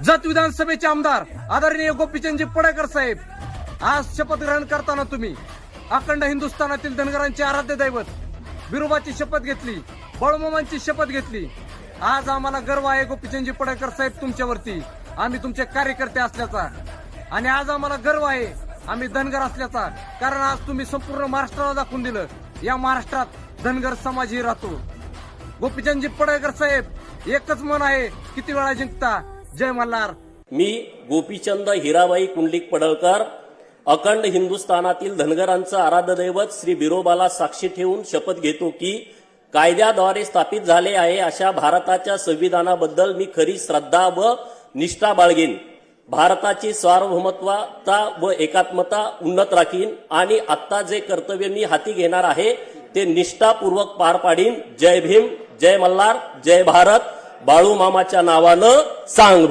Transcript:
जत विधानसभेचे आमदार आदरणीय गोपीचंदजी पडळकर साहेब, आज शपथ ग्रहण करताना तुम्ही अखंड हिंदुस्थानातील धनगरांचे आराध्य दैवत बिरोबाची शपथ घेतली, बाळूमामांची शपथ घेतली। आज आम्हाला गर्व आहे गोपीचंदजी पडळकर साहेब तुमच्यावरती, आम्ही तुमचे कार्यकर्ते असल्याचा, आणि आज आम्हाला गर्व आहे आम्ही धनगर असल्याचा, कारण आज तुम्ही संपूर्ण महाराष्ट्राला दाखवून दिलं या महाराष्ट्रात धनगर समाजही राहतो। गोपीचंदजी पडळकर साहेब एकच मन आहे, किती वेळा जिंकता, जय मल्हार। मी गोपीचंद हिराबाई कुंडलिक पडळकर अखंड हिंदुस्थानातील धनगरांचं आराध्य दैवत श्री बिरोबाला साक्षी ठेवून शपथ घेतो की कायद्याद्वारे स्थापित झाले आहे अशा भारताच्या संविधानाबद्दल मी खरी श्रद्धा व निष्ठा बाळगेन, भारताची सार्वभौमत्वता व एकात्मता उन्नत राखीन आणि आत्ता जे कर्तव्य मी हाती घेणार आहे ते निष्ठापूर्वक पार पाडीन। जय भीम, जय मल्हार, जय भारत। बाळू मामाच्या नावानं सांग।